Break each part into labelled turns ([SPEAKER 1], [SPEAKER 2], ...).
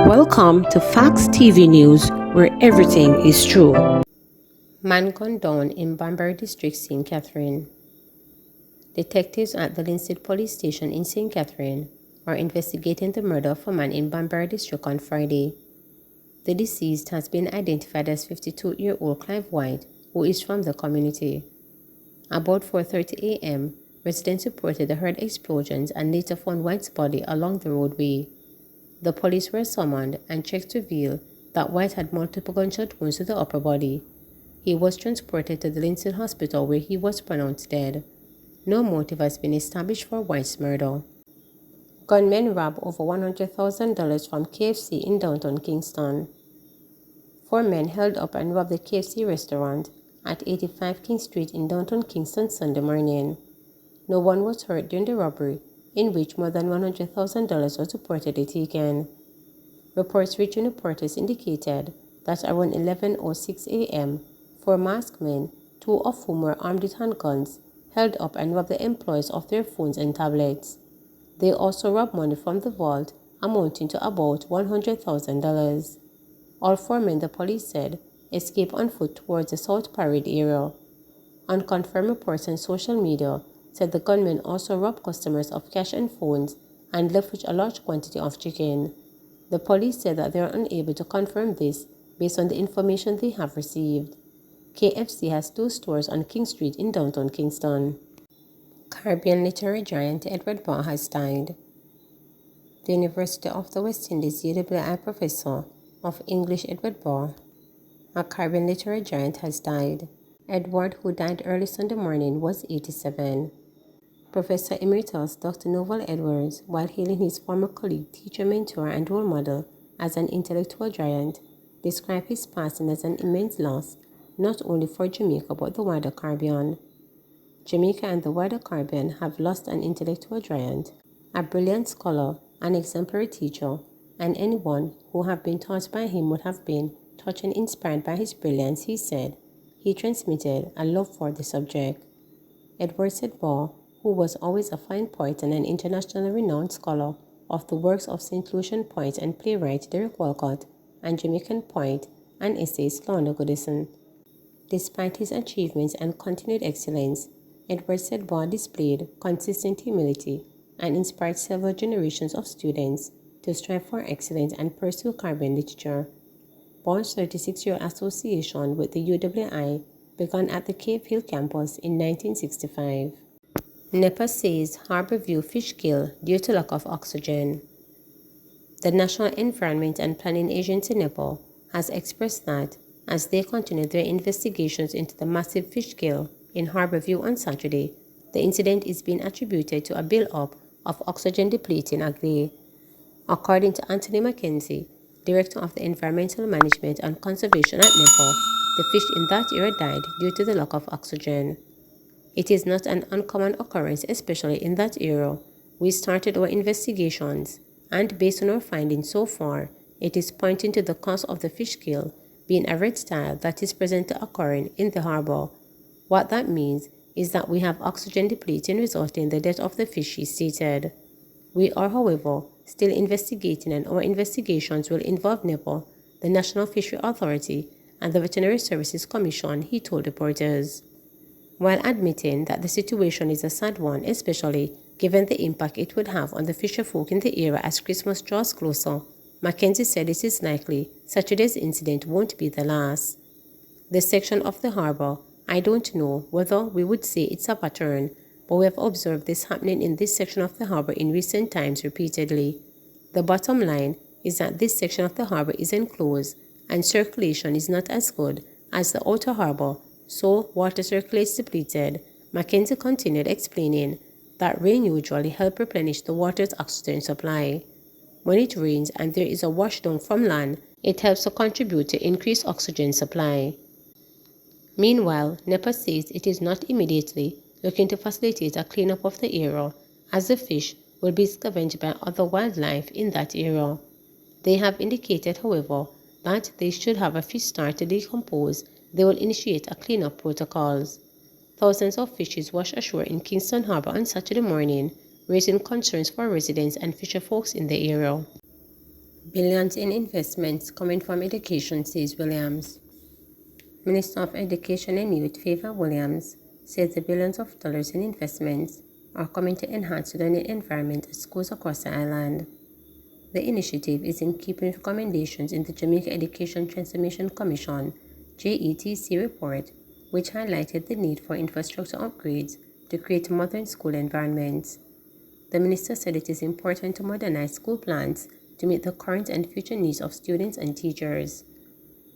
[SPEAKER 1] Welcome to Facts TV News, where everything is true. Man gunned down in Banbury District, St. Catherine. Detectives at the Linstead Police Station in St. Catherine are investigating the murder of a man in Banbury District on Friday. The deceased has been identified as 52-year-old Clive White, who is from the community. About 4:30 a.m., residents reported they heard explosions and later found White's body along the roadway. The police were summoned and checks revealed that White had multiple gunshot wounds to the upper body. He was transported to the Linstead Hospital where he was pronounced dead. No motive has been established for White's murder. Gunmen robbed over $100,000 from KFC in downtown Kingston. 4 men held up and robbed the KFC restaurant at 85 King Street in downtown Kingston Sunday morning. No one was hurt during the robbery, in which more than $100,000 was reportedly taken. Reports reaching reporters indicated that around 11:06 a.m., 4 masked men, 2 of whom were armed with handguns, held up and robbed the employees of their phones and tablets. They also robbed money from the vault, amounting to about $100,000. All 4 men, the police said, escaped on foot towards the South Parade area. Unconfirmed reports on social media said the gunmen also robbed customers of cash and phones and left with a large quantity of chicken. The police said that they are unable to confirm this based on the information they have received. KFC has 2 stores on King Street in downtown Kingston. Caribbean literary giant Edward Barr has died. The University of the West Indies UWI professor of English Edward Barr, a Caribbean literary giant, has died. Edward, who died early Sunday morning, was 87. Professor Emeritus Dr. Novel Edwards, while hailing his former colleague, teacher, mentor, and role model as an intellectual giant, described his passing as an immense loss, not only for Jamaica but the wider Caribbean. Jamaica and the wider Caribbean have lost an intellectual giant, a brilliant scholar, an exemplary teacher, and anyone who have been taught by him would have been touched and inspired by his brilliance, he said. He transmitted a love for the subject. Edward said Barr, who was always a fine poet and an internationally renowned scholar of the works of St. Lucian poet and playwright Derek Walcott and Jamaican poet and essayist Lorna Goodison. Despite his achievements and continued excellence, Edward said Barr displayed consistent humility and inspired several generations of students to strive for excellence and pursue Caribbean literature. Barr's 36-year association with the UWI began at the Cave Hill campus in 1965. NEPA says Harbourview fish kill due to lack of oxygen. The National Environment and Planning Agency NEPA has expressed that as they continue their investigations into the massive fish kill in Harbourview on Saturday, the incident is being attributed to a build-up of oxygen-depleting algae. According to Anthony Mackenzie, Director of the Environmental Management and Conservation at NEPA, the fish in that area died due to the lack of oxygen. It is not an uncommon occurrence, especially in that area. We started our investigations, and based on our findings so far, it is pointing to the cause of the fish kill being a red tile that is presently occurring in the harbor. What that means is that we have oxygen depleting resulting in the death of the fish, he stated. We are, however, still investigating, and our investigations will involve NEPA, the National Fishery Authority, and the Veterinary Services Commission, he told reporters. While admitting that the situation is a sad one, especially given the impact it would have on the fisherfolk in the area as Christmas draws closer, Mackenzie said it is likely Saturday's incident won't be the last. This section of the harbor, I don't know whether we would say it's a pattern, but we have observed this happening in this section of the harbor in recent times repeatedly. The bottom line is that this section of the harbor is enclosed and circulation is not as good as the outer harbor, so water circulates depleted. Mackenzie continued explaining that rain usually helps replenish the water's oxygen supply. When it rains and there is a washdown from land, it helps to contribute to increased oxygen supply. Meanwhile, NEPA says it is not immediately looking to facilitate a cleanup of the area, as the fish will be scavenged by other wildlife in that area. They have indicated, however, that they should have a fish start to decompose. They will initiate a cleanup protocols. Thousands of fishes washed ashore in Kingston Harbour on Saturday morning, raising concerns for residents and fisherfolks in the area. Billions in investments coming from education, says Williams. Minister of Education and Youth Favor Williams says the billions of dollars in investments are coming to enhance the learning environment at schools across the island. The initiative is in keeping with recommendations in the Jamaica Education Transformation Commission (JETC) report, which highlighted the need for infrastructure upgrades to create modern school environments. The minister said it is important to modernize school plans to meet the current and future needs of students and teachers.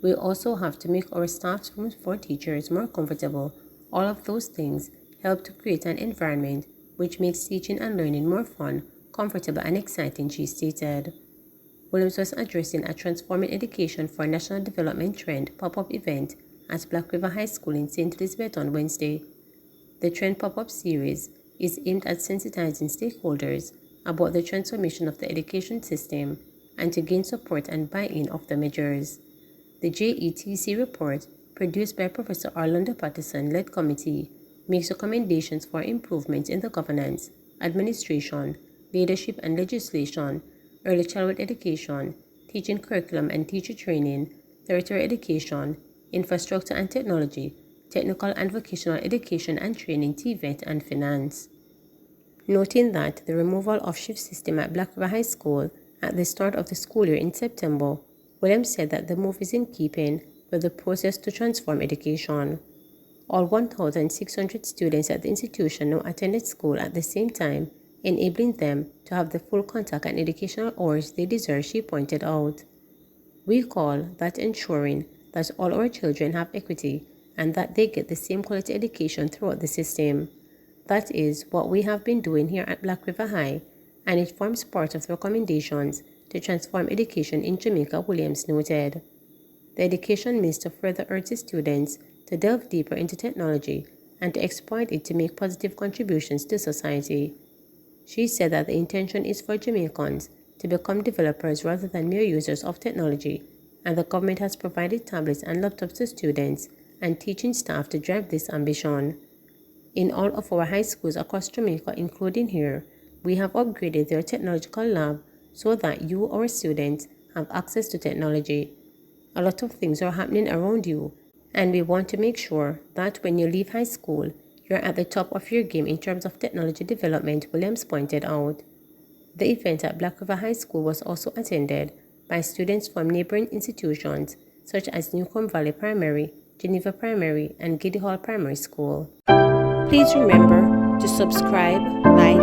[SPEAKER 1] We also have to make our staff rooms for teachers more comfortable. All of those things help to create an environment which makes teaching and learning more fun, comfortable, and exciting, she stated. Williams was addressing a Transforming Education for National Development Trend pop-up event at Black River High School in St. Elizabeth on Wednesday. The Trend pop-up series is aimed at sensitizing stakeholders about the transformation of the education system and to gain support and buy-in of the measures. The JETC report, produced by Professor Orlando Patterson-led committee, makes recommendations for improvements in the governance, administration, leadership and legislation, early childhood education, teaching curriculum and teacher training, tertiary education, infrastructure and technology, technical and vocational education and training, TVET, and finance. Noting that the removal of shift system at Black River High School at the start of the school year in September, Williams said that the move is in keeping with the process to transform education. All 1,600 students at the institution now attended school at the same time, enabling them to have the full contact and educational hours they deserve, she pointed out. We call that ensuring that all our children have equity and that they get the same quality education throughout the system. That is what we have been doing here at Black River High, and it forms part of the recommendations to transform education in Jamaica, Williams noted. The Education Minister further urged students to delve deeper into technology and to exploit it to make positive contributions to society. She said that the intention is for Jamaicans to become developers rather than mere users of technology, and the government has provided tablets and laptops to students and teaching staff to drive this ambition. In all of our high schools across Jamaica, including here, we have upgraded their technological lab so that you, our students, have access to technology. A lot of things are happening around you, and we want to make sure that when you leave high school, you're at the top of your game in terms of technology development, Williams pointed out. The event at Black River High School was also attended by students from neighboring institutions such as Newcomb Valley Primary, Geneva Primary, and Giddy Hall Primary School. Please remember to subscribe, like,